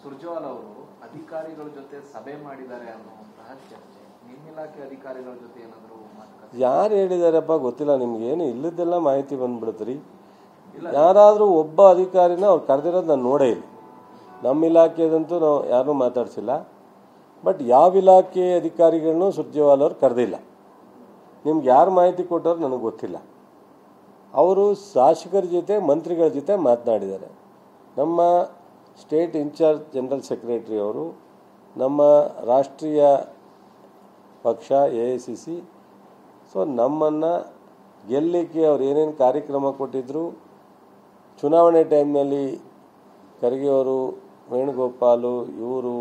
ಸುರ್ಜೇವಾಲಾ ಅವರು ಅಧಿಕಾರಿಗಳ ಜೊತೆ ಸಭೆ ಮಾಡಿದ್ದಾರೆ ಅನ್ನುವಂತಹ ಚರ್ಚೆ, ನಿಮ್ಮ ಇಲಾಖೆ ಅಧಿಕಾರಿಗಳ ಜೊತೆ ಏನಾದರೂ ಮಾತುಕತೆ? ಯಾರು ಹೇಳಿದಾರಪ್ಪ ಗೊತ್ತಿಲ್ಲ ನಿಮ್ಗೆ, ಏನು ಇಲ್ಲದೆಲ್ಲ ಮಾಹಿತಿ ಬಂದ್ಬಿಡುತ್ತೀರಿ. ಯಾರಾದರೂ ಒಬ್ಬ ಅಧಿಕಾರಿನ ಅವ್ರು ಕರೆದಿರೋದು ನಾನು ನೋಡೇ ಇಲ್ಲ. ನಮ್ಮ ಇಲಾಖೆದಂತೂ ನಾವು ಯಾರನ್ನೂ ಮಾತಾಡ್ಸಿಲ್ಲ. ಬಟ್ ಯಾವ ಇಲಾಖೆ ಅಧಿಕಾರಿಗಳನ್ನೂ ಸುರ್ಜೇವಾಲಾ ಅವ್ರು ಕರೆದಿಲ್ಲ. ನಿಮ್ಗೆ ಯಾರು ಮಾಹಿತಿ ಕೊಟ್ಟರು ನನಗೆ ಗೊತ್ತಿಲ್ಲ. ಅವರು ಶಾಸಕರ ಜೊತೆ ಮಂತ್ರಿಗಳ ಜೊತೆ ಮಾತನಾಡಿದ್ದಾರೆ. ನಮ್ಮ ಸ್ಟೇಟ್ ಇನ್ಚಾರ್ಜ್ ಜನರಲ್ ಸೆಕ್ರೆಟರಿ ಅವರು, ನಮ್ಮ ರಾಷ್ಟ್ರೀಯ ಪಕ್ಷ AICC, ಸೊ ನಮ್ಮನ್ನು ಗೆಲ್ಲಲಿಕ್ಕೆ ಅವ್ರು ಏನೇನು ಕಾರ್ಯಕ್ರಮ ಕೊಟ್ಟಿದ್ದರು, ಚುನಾವಣೆ ಟೈಮ್ನಲ್ಲಿ ಖರ್ಗೆ ಅವರು, ವೇಣುಗೋಪಾಲು, ಇವರು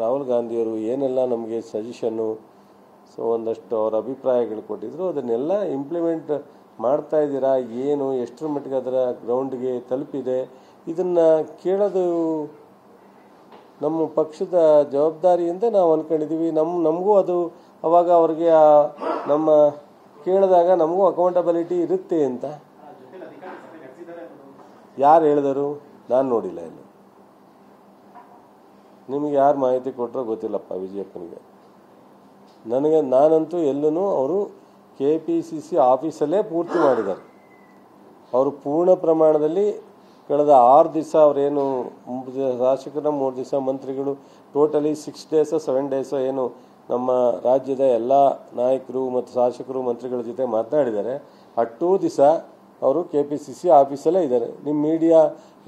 ರಾಹುಲ್ ಗಾಂಧಿಯವರು ಏನೆಲ್ಲ ನಮಗೆ ಸಜೆಷನ್ನು, ಸೊ ಒಂದಷ್ಟು ಅವ್ರ ಅಭಿಪ್ರಾಯಗಳು ಕೊಟ್ಟಿದ್ದರು. ಅದನ್ನೆಲ್ಲ ಇಂಪ್ಲಿಮೆಂಟ್ ಮಾಡ್ತಾ ಇದ್ದೀರಾ, ಏನು ಎಷ್ಟರ ಮಟ್ಟಿಗೆ ಅದರ ಗ್ರೌಂಡ್ಗೆ ತಲುಪಿದೆ, ಇದನ್ನು ಕೇಳೋದು ನಮ್ಮ ಪಕ್ಷದ ಜವಾಬ್ದಾರಿಯಿಂದ ನಾವು ಅಂದ್ಕೊಂಡಿದ್ದೀವಿ. ನಮಗೂ ಅದು ಅವಾಗ ಅವ್ರಿಗೆ ನಮ್ಮ ಕೇಳಿದಾಗ ನಮಗೂ ಅಕೌಂಟಬಿಲಿಟಿ ಇರುತ್ತೆ ಅಂತ. ಯಾರು ಹೇಳಿದರು? ನಾನು ನೋಡಿಲ್ಲ. ಇಲ್ಲಿ ನಿಮಗೆ ಯಾರು ಮಾಹಿತಿ ಕೊಟ್ಟರೋ ಗೊತ್ತಿಲ್ಲಪ್ಪ. ವಿಜಯಪ್ಪನಿಗೆ ನಾನಂತೂ ಎಲ್ಲೂ ಅವರು KPCC ಆಫೀಸಲ್ಲೇ ಪೂರ್ತಿ ಮಾಡಿದ್ದಾರೆ. ಅವರು ಪೂರ್ಣ ಪ್ರಮಾಣದಲ್ಲಿ ಕಳೆದ 6 ದಿವಸ ಅವರೇನು ಶಾಸಕರ 3 ದಿವಸ ಮಂತ್ರಿಗಳು, ಟೋಟಲಿ 6 ಡೇಸೋ 7 ಡೇಸೋ ಏನು ನಮ್ಮ ರಾಜ್ಯದ ಎಲ್ಲ ನಾಯಕರು ಮತ್ತು ಶಾಸಕರು ಮಂತ್ರಿಗಳ ಜೊತೆ ಮಾತನಾಡಿದ್ದಾರೆ. ಆ 2 ದಿವಸ ಅವರು KPCC ಆಫೀಸಲ್ಲೇ ಇದ್ದಾರೆ. ನಿಮ್ಮ ಮೀಡಿಯಾ,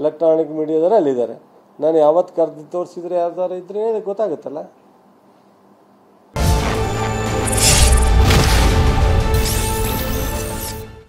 ಎಲೆಕ್ಟ್ರಾನಿಕ್ ಮೀಡಿಯಾದವರೇ ಅಲ್ಲಿದ್ದಾರೆ. ನಾನು ಯಾವತ್ತು ಕರೆದು ತೋರಿಸಿದ್ರೆ ಯಾರ್ದಾರು ಇದ್ರೆ ಹೇಳಿ ಗೊತ್ತಾಗುತ್ತಲ್ಲ.